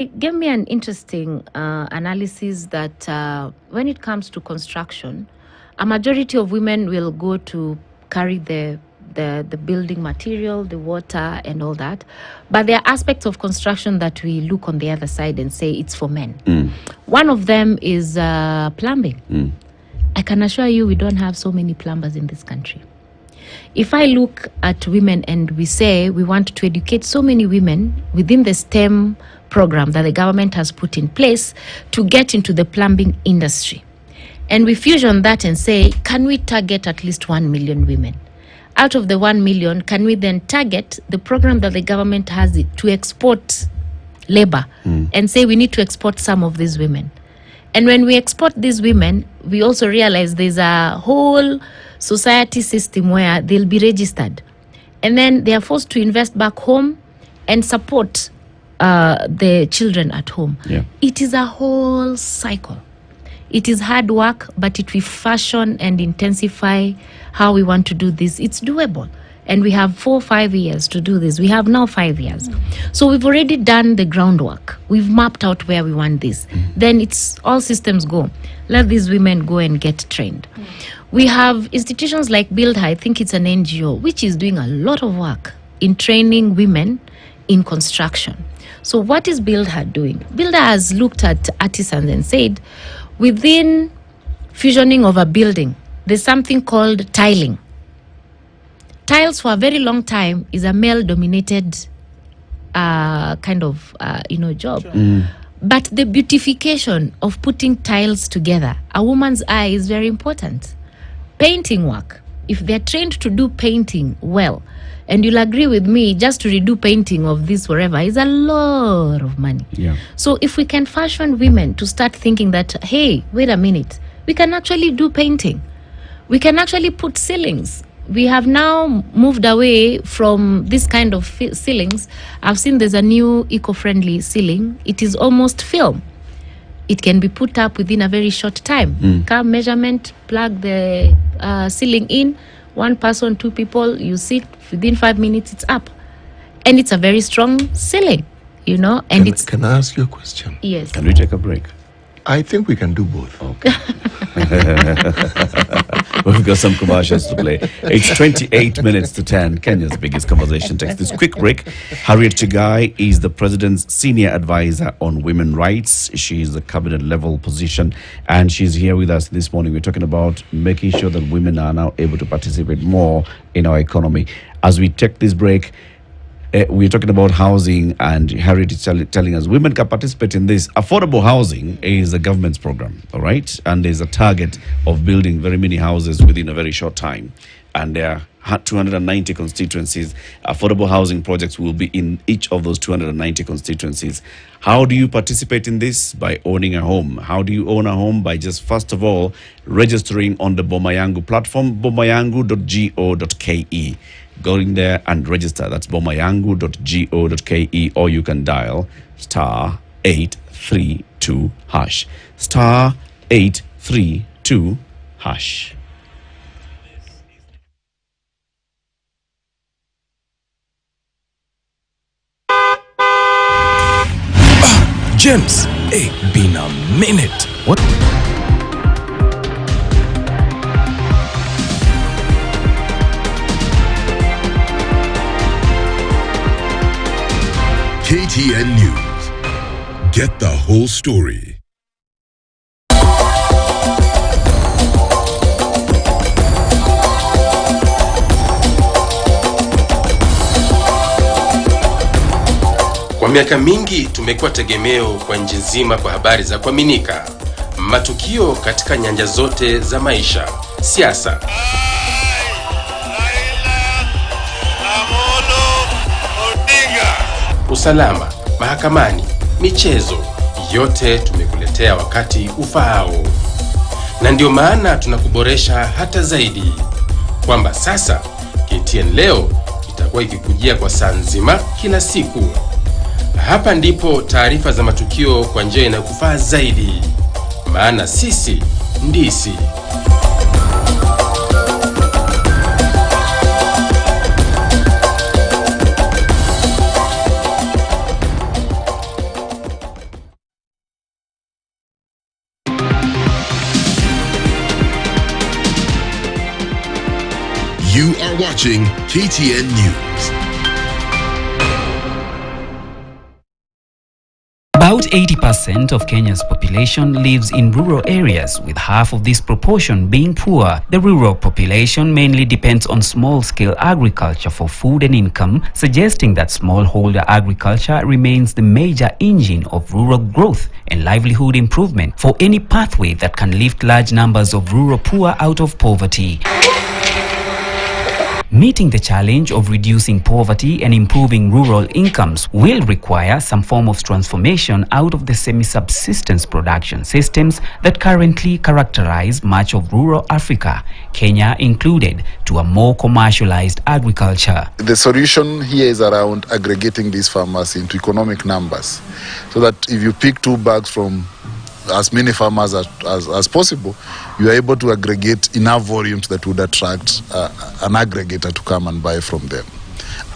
It gave me an interesting analysis that when it comes to construction, a majority of women will go to carry the building material, the water, and all that. But there are aspects of construction that we look on the other side and say it's for men. One of them is plumbing. I can assure you we don't have so many plumbers in this country. If I look at women and we say we want to educate so many women within the STEM program that the government has put in place to get into the plumbing industry, and we fusion that and say, can we target at least 1 million women? Out of the 1 million, can we then target the program that the government has it to export labor and say we need to export some of these women? And when we export these women, we also realize there's a whole society system where they'll be registered. And then they are forced to invest back home and support the children at home. Yeah. It is a whole cycle. It is hard work, but if we fashion and intensify how we want to do this, it's doable. And we have 4 or 5 years to do this. We have now 5 years. So we've already done the groundwork. We've mapped out where we want this. Then it's all systems go. Let these women go and get trained. We have institutions like BuildHer, I think it's an NGO, which is doing a lot of work in training women in construction. So what is BuildHer doing? BuildHer has looked at artisans and said, within fusioning of a building, there's something called tiling. Tiles for a very long time is a male-dominated kind of job. But the beautification of putting tiles together, a woman's eye is very important. Painting work, if they're trained to do painting well, and you'll agree with me, just to redo painting of this wherever is a lot of money. Yeah. So if we can fashion women to start thinking that, hey, wait a minute, we can actually do painting. We can actually put ceilings. We have now moved away from this kind of ceilings. I've seen there's a new eco-friendly ceiling. It is almost film. It can be put up within a very short time. Come measurement, plug the ceiling in, 1 person, 2 people, you sit, within 5 minutes it's up. And it's a very strong ceiling, and Can I ask you a question? Yes. Can we take a break? I think we can do both. Okay. We've got some commercials to play. It's 28 minutes to 10. Kenya's biggest conversation takes this quick break. Harriet Chigai is the president's senior advisor on women rights. She is a cabinet level position, and she's here with us this morning. We're talking about making sure that women are now able to participate more in our economy. As we take this break, we're talking about housing, and Harriet is telling us women can participate in this. Affordable housing is a government's program, all right? And there's a target of building very many houses within a very short time. And there are 290 constituencies. Affordable housing projects will be in each of those 290 constituencies. How do you participate in this? By owning a home. How do you own a home? By just, first of all, registering on the Boma Yangu platform, bomayangu.go.ke. Go in there and register. That's bomayangu.go.ke, or you can dial *832#. *832#. James, hey, been a minute. What? KTN News. Get the whole story. Kwa miaka mingi tumekuwa tegemeo kwa nchi nzima kwa habari za kuaminika, matukio katika nyanja zote za maisha, siasa, usalama, mahakamani, michezo, yote tumekuletea wakati ufaao. Na ndio maana tunakuboresha hata zaidi, kwamba sasa KTN leo itakuwa ikikujia kwa saa nzima kila siku. Hapa ndipo taarifa za matukio kwa njia inayokufaa zaidi, maana sisi ndisi. You are watching KTN News. About 80% of Kenya's population lives in rural areas, with half of this proportion being poor. The rural population mainly depends on small-scale agriculture for food and income, suggesting that smallholder agriculture remains the major engine of rural growth and livelihood improvement for any pathway that can lift large numbers of rural poor out of poverty. Meeting the challenge of reducing poverty and improving rural incomes will require some form of transformation out of the semi-subsistence production systems that currently characterize much of rural Africa, Kenya included, to a more commercialized agriculture. The solution here is around aggregating these farmers into economic numbers, so that if you pick 2 bags from as many farmers as possible, you are able to aggregate enough volumes that would attract an aggregator to come and buy from them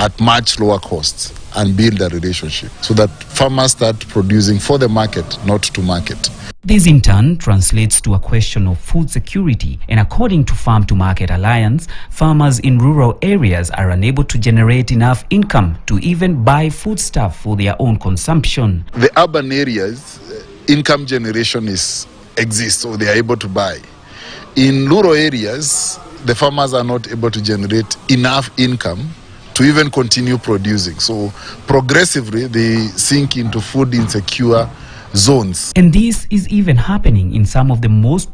at much lower costs and build a relationship, so that farmers start producing for the market, not to market. This in turn translates to a question of food security, and according to Farm to Market Alliance, farmers in rural areas are unable to generate enough income to even buy foodstuff for their own consumption. The urban areas, income generation exists, so they are able to buy. In rural areas, the farmers are not able to generate enough income to even continue producing. So progressively, they sink into food insecure zones. And this is even happening in some of the most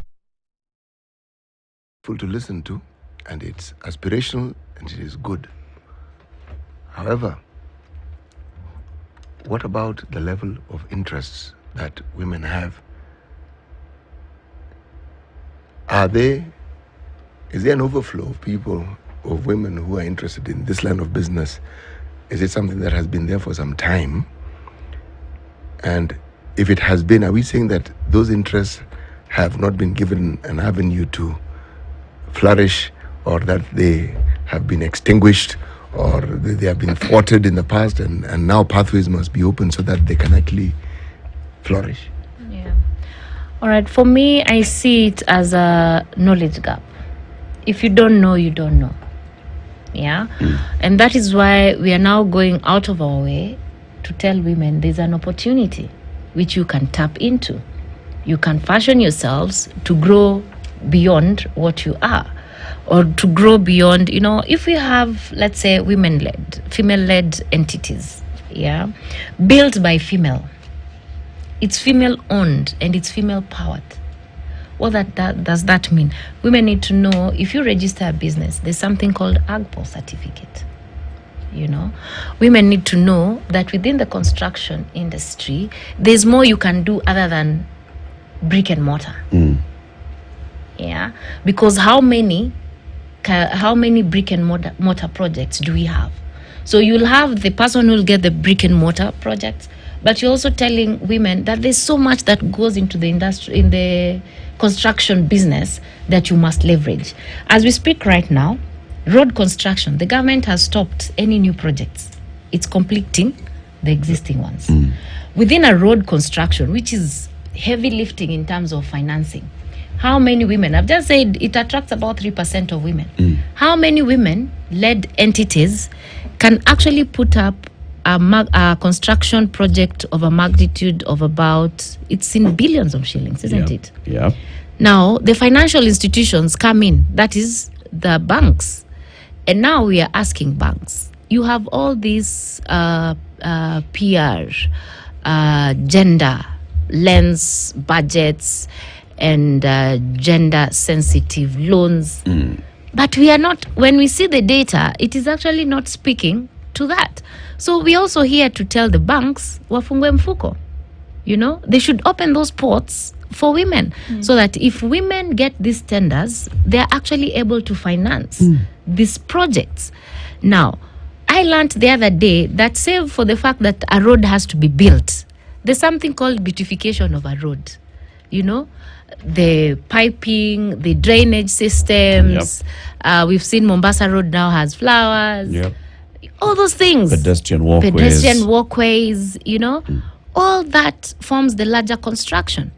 Full to listen to, and it's aspirational and it is good. However, what about the level of interests that women have? Is there an overflow of people, of women who are interested in this line of business? Is it something that has been there for some time? And if it has been, are we saying that those interests have not been given an avenue to flourish, or that they have been extinguished, or they have been thwarted in the past, and now pathways must be open so that they can actually flourish? Yeah. All right. For me, I see it as a knowledge gap. If you don't know, you don't know. Yeah. And that is why we are now going out of our way to tell women there's an opportunity which you can tap into. You can fashion yourselves to grow beyond what you are, or to grow beyond, if we have, let's say, women-led, female-led entities, yeah, built by female. It's female-owned and it's female-powered. What does that mean? Women need to know, if you register a business, there's something called AGPO certificate. Women need to know that within the construction industry, there's more you can do other than brick and mortar. Yeah, because how many brick and mortar projects do we have? So you'll have the person who'll get the brick and mortar projects, but you're also telling women that there's so much that goes into the industry, in the construction business, that you must leverage. As we speak right now, road construction, the government has stopped any new projects. It's completing the existing ones. Within a road construction, which is heavy lifting in terms of financing, how many women, I've just said it attracts about 3% of women. How many women-led entities can actually put up a construction project of a magnitude of about, it's in billions of shillings, isn't it? Yeah. Now, the financial institutions come in, that is the banks. And now we are asking banks, you have all these PR, gender, lens, budgets, and gender-sensitive loans. But we are not, when we see the data, it is actually not speaking to that. So we're also here to tell the banks, wafungue mfuko. They should open those ports for women, so that if women get these tenders, they're actually able to finance these projects. Now, I learned the other day that, save for the fact that a road has to be built, there's something called beautification of a road. The piping, the drainage systems. We've seen Mombasa Road now has flowers. All those things. Pedestrian walkways. All that forms the larger construction.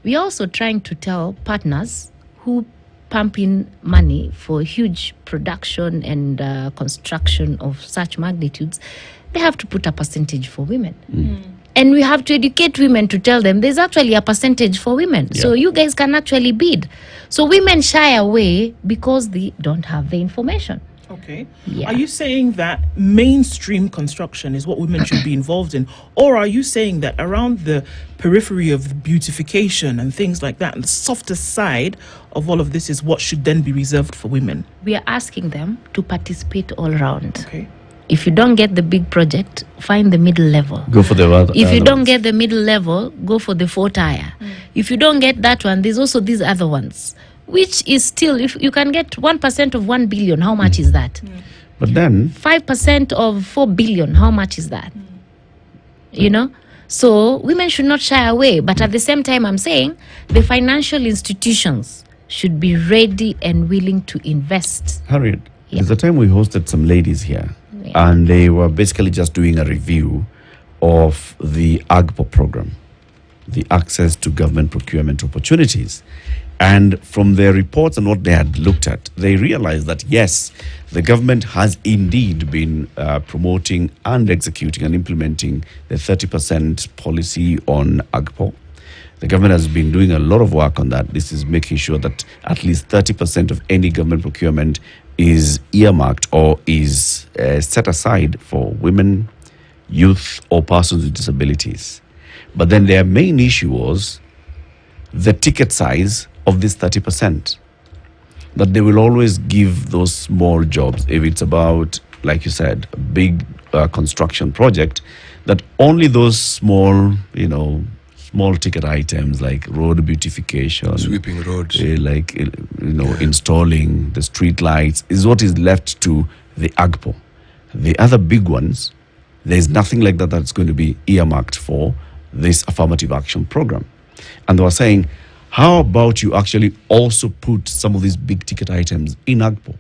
We're also trying to tell partners who pump in money for huge production and construction of such magnitudes, they have to put a percentage for women. And we have to educate women to tell them there's actually a percentage for women. So you guys can actually bid. So women shy away because they don't have the information. Okay. Yeah. Are you saying that mainstream construction is what women should be involved in? Or are you saying that around the periphery of beautification and things like that, and the softer side of all of this is what should then be reserved for women? We are asking them to participate all around. Okay. If you don't get the big project, find the middle level. Go for the other. If you don't get the middle level, go for the 4-tier. If you don't get that one, there's also these other ones, which is still, if you can get 1% of 1 billion, how much is that? But then 5% of 4 billion, how much is that? You know? So women should not shy away. But at the same time, I'm saying the financial institutions should be ready and willing to invest. Harriet, there's a time we hosted some ladies here, and they were basically just doing a review of the AGPO program, the Access to Government Procurement Opportunities. And from their reports and what they had looked at, they realized that, yes, the government has indeed been promoting and executing and implementing the 30% policy on AGPO. The government has been doing a lot of work on that. This is making sure that at least 30% of any government procurement is earmarked or is set aside for women, youth, or persons with disabilities. But then their main issue was the ticket size of this 30%. That they will always give those small jobs, if it's about, like you said, a big construction project, that only those small, small ticket items like road beautification, Sweeping roads. installing the street lights is what is left to the AGPO. The other big ones, there's nothing like that that's going to be earmarked for this affirmative action program. And they were saying, how about you actually also put some of these big ticket items in AGPO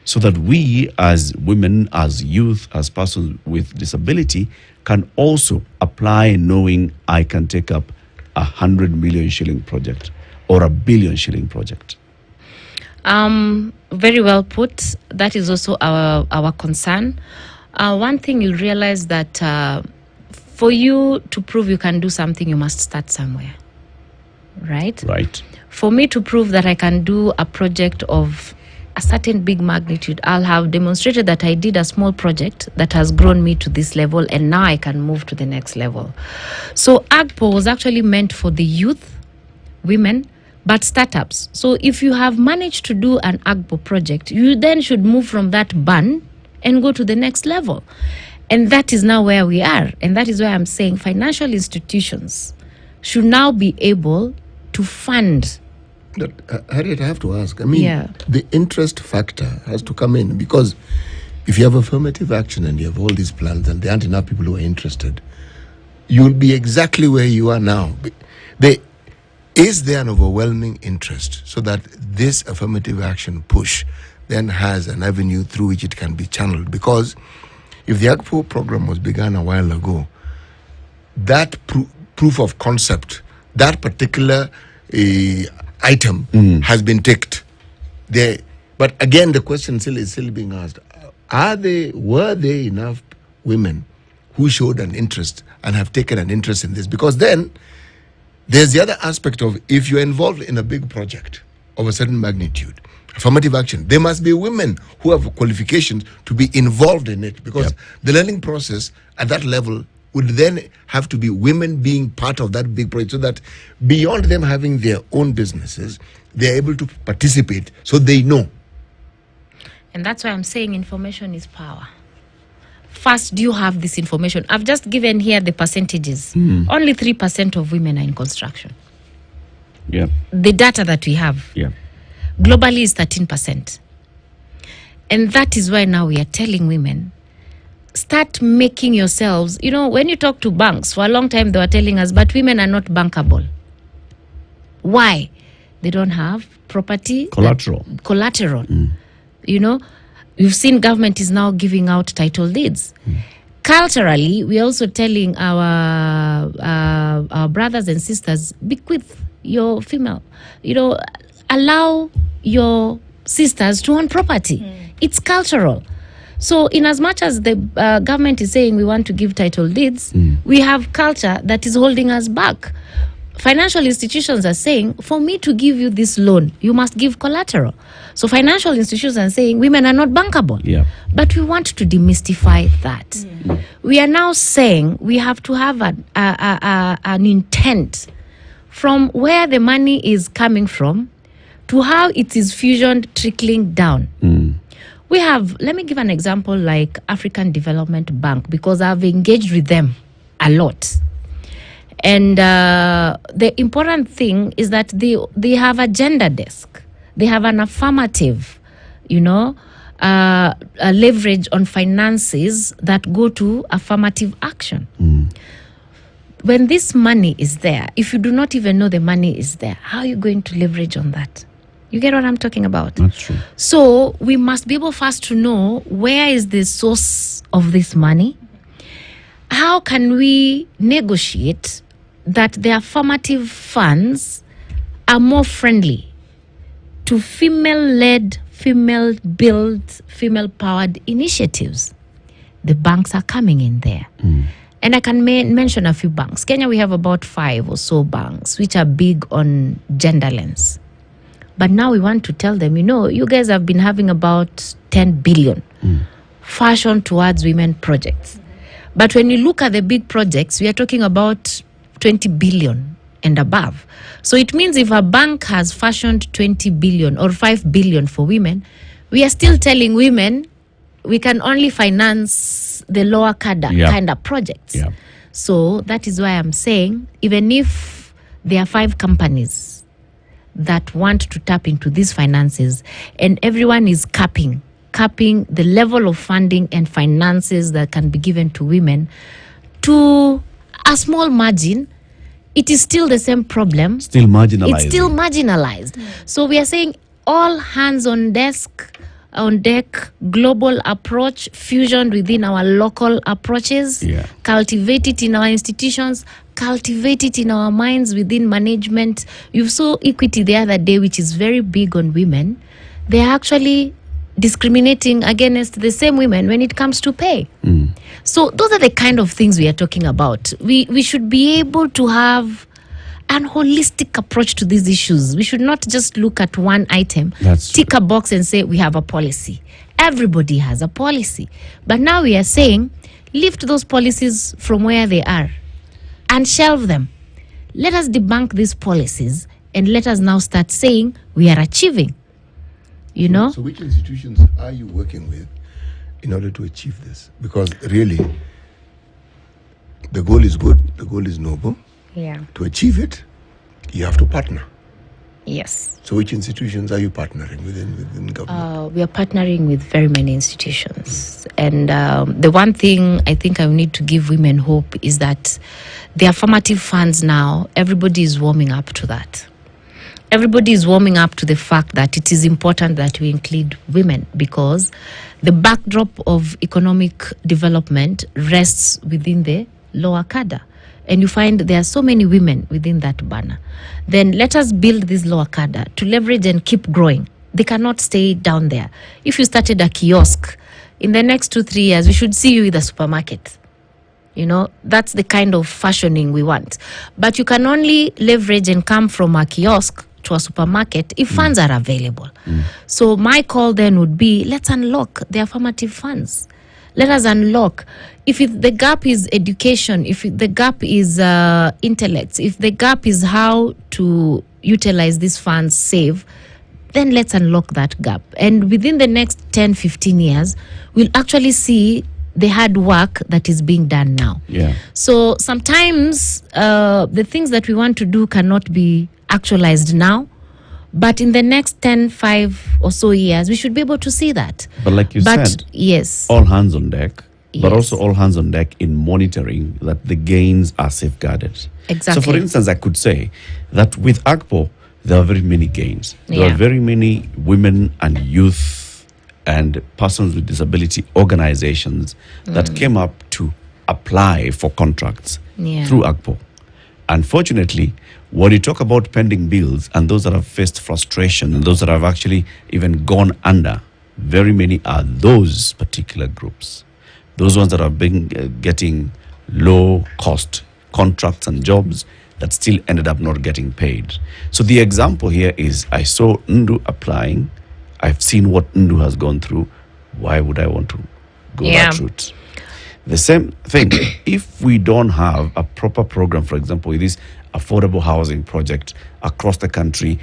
so that we as women, as youth, as persons with disability can also apply knowing I can take up 100 million shilling project or a billion shilling project? Very well put. That is also our concern. One thing you'll realize that for you to prove you can do something, you must start somewhere. Right? Right. For me to prove that I can do a project of a certain big magnitude, I'll have demonstrated that I did a small project that has grown me to this level, and now I can move to the next level. So AGPO was actually meant for the youth, women, but startups. So if you have managed to do an AGPO project, you then should move from that bun and go to the next level. And that is now where we are. And that is why I'm saying financial institutions should now be able to fund. But, Harriet, I have to ask. The interest factor has to come in, because if you have affirmative action and you have all these plans and there aren't enough people who are interested, you'll be exactly where you are now. Is there an overwhelming interest so that this affirmative action push then has an avenue through which it can be channeled? Because if the AGPO program was begun a while ago, that proof of concept, that particular item has been ticked there. But again, the question is still being asked: were there enough women who showed an interest and have taken an interest in this? Because then there's the other aspect of, if you're involved in a big project of a certain magnitude, affirmative action, there must be women who have qualifications to be involved in it, because the learning process at that level would then have to be women being part of that big project, so that beyond them having their own businesses, they're able to participate so they know. And that's why I'm saying information is power. First, do you have this information? I've just given here the percentages. Only 3% of women are in construction. Yeah. The data that we have. Yeah. Globally is 13%. And that is why now we are telling women, start making yourselves, when you talk to banks, for a long time they were telling us, but women are not bankable. Why? They don't have property. Collateral. You've seen government is now giving out title deeds. Culturally, we're also telling our brothers and sisters, bequeath your female. allow your sisters to own property. It's cultural. So in as much as the government is saying we want to give title deeds, we have culture that is holding us back. Financial institutions are saying, for me to give you this loan, you must give collateral. So financial institutions are saying women are not bankable. Yeah. But we want to demystify that. We are now saying we have to have an intent from where the money is coming from to how it is fusioned, trickling down. We have, let me give an example like African Development Bank, because I've engaged with them a lot. And the important thing is that they have a gender desk. They have an affirmative, a leverage on finances that go to affirmative action. When this money is there, if you do not even know the money is there, how are you going to leverage on that? You get what I'm talking about? That's true. So we must be able first to know where is the source of this money. How can we negotiate that the affirmative funds are more friendly to female-led, female-built, female-powered initiatives? The banks are coming in there. And I can mention a few banks. Kenya, we have about 5 or so banks which are big on gender lens. But now we want to tell them, you guys have been having about 10 billion fashioned towards women projects. But when you look at the big projects, we are talking about 20 billion and above. So it means if a bank has fashioned 20 billion or 5 billion for women, we are still telling women we can only finance the lower cadre kind of projects. Yeah. So that is why I'm saying, even if there are 5 companies that want to tap into these finances and everyone is capping the level of funding and finances that can be given to women to a small margin, it is still the same problem. Still marginalized. It's still marginalized. So we are saying all hands on deck, global approach, fusion within our local approaches, cultivate it in our institutions, cultivate it in our minds within management. You saw Equity the other day, which is very big on women. They are actually discriminating against the same women when it comes to pay. So those are the kind of things we are talking about. We should be able to have an holistic approach to these issues. We should not just look at one item, tick a box and say we have a policy. Everybody has a policy. But now we are saying lift those policies from where they are and shelve them. Let us debunk these policies and let us now start saying we are achieving. So which institutions are you working with in order to achieve this? Because really, the goal is good, the goal is noble. Yeah. To achieve it, you have to partner. Yes. So which institutions are you partnering within government? We are partnering with very many institutions. And the one thing I think I need to give women hope is that the affirmative funds now, everybody is warming up to that. Everybody is warming up to the fact that it is important that we include women because the backdrop of economic development rests within the lower cadre. And you find there are so many women within that banner. Then let us build this lower cadre to leverage and keep growing. They cannot stay down there. If you started a kiosk, in the next 2-3 years, we should see you with a supermarket. That's the kind of fashioning we want. But you can only leverage and come from a kiosk to a supermarket if funds are available. So my call then would be, let's unlock the affirmative funds. Let us unlock. If the gap is education, if the gap is intellect, if the gap is how to utilize these funds, save, then let's unlock that gap. And within the next 10-15 years, we'll actually see the hard work that is being done now. Yeah. So sometimes the things that we want to do cannot be actualized now, but in the next 5 or so years, we should be able to see that. But like you said, yes, all hands on deck, Yes. but also all hands on deck in monitoring that the gains are safeguarded. Exactly. So for instance, I could say that with AGPO, there are very many gains. There Yeah. are very many women and youth and persons with disability organizations that came up to apply for contracts Yeah. through AGPO. Unfortunately, when you talk about pending bills and those that have faced frustration and those that have actually even gone under, very many are those particular groups. Those ones that have been getting low cost contracts and jobs that still ended up not getting paid. So the example here is, I saw Ndu applying. I've seen what Ndu has gone through. Why would I want to go that route? The same thing, if we don't have a proper program, for example, with this affordable housing project across the country,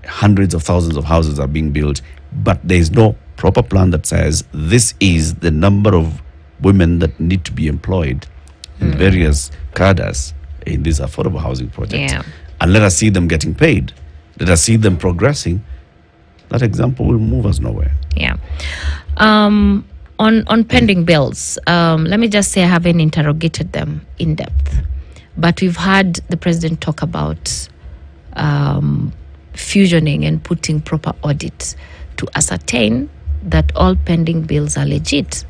hundreds of thousands of houses are being built, but there is no proper plan that says this is the number of women that need to be employed in various cadres in this affordable housing project. And let us see them getting paid. Let us see them progressing. That example will move us nowhere. On pending bills, let me just say I haven't interrogated them in depth, but we've had the president talk about fusioning and putting proper audit to ascertain that all pending bills are legit.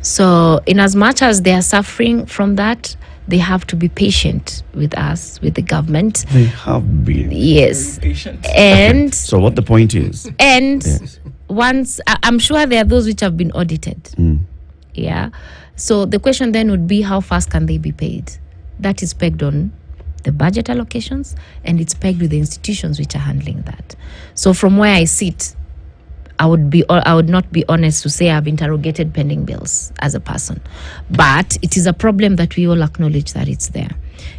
So in as much as they are suffering from that, they have to be patient with us, with the government. They have been. Yes. Patient. And so what the point is? And once, I'm sure there are those which have been audited. Yeah. So the question then would be, how fast can they be paid? That is pegged on the budget allocations, and it's pegged with the institutions which are handling that. So from where I sit, I would not be honest to say I've interrogated pending bills as a person. But it is a problem that we all acknowledge that it's there.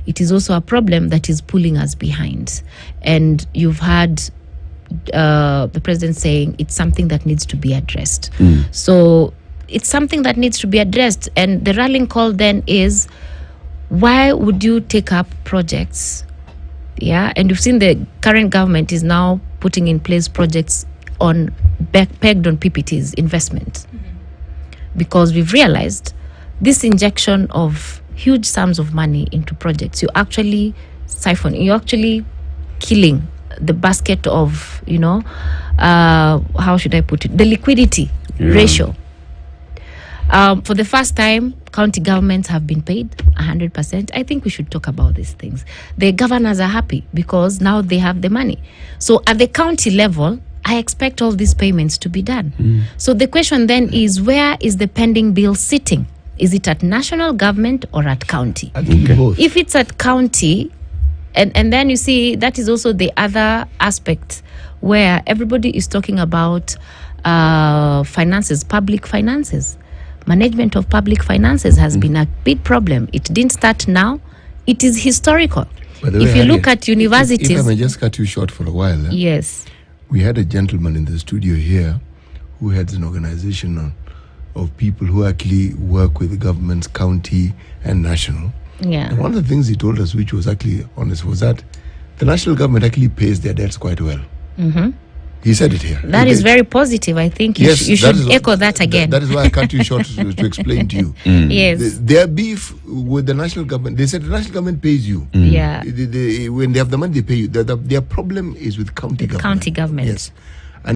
It is also a problem that is pulling us behind. And you've had the president saying it's something that needs to be addressed. So it's something that needs to be addressed. And the rallying call then is, why would you take up projects? Yeah, and you've seen the current government is now putting in place projects pegged on PPT's investment, because we've realized this injection of huge sums of money into projects, you're actually killing the basket of, how should I put it, the liquidity ratio. For the first time, county governments have been paid 100%. I think we should talk about these things. The governors are happy because now they have the money. So at the county level, I expect all these payments to be done. So the question then is, where is the pending bill sitting? Is it at national government or at county? I think both. If it's at county, and then you see that is also the other aspect where everybody is talking about finances, public finances. Management of public finances has been a big problem. It didn't start now. It is historical. If you look at universities... If I may just cut you short for a while. Yes. We had a gentleman in the studio here who heads an organization of people who actually work with the governments, county and national. Yeah. And one of the things he told us, which was actually honest, was that the national government actually pays their debts quite well. He said it here. That is very positive. I think you should echo that again. That is why I cut you short to explain to you. Yes. Their beef with the national government, they said the national government pays you. Yeah. When they have the money, they pay you. Their problem is with county government. County government. Yes.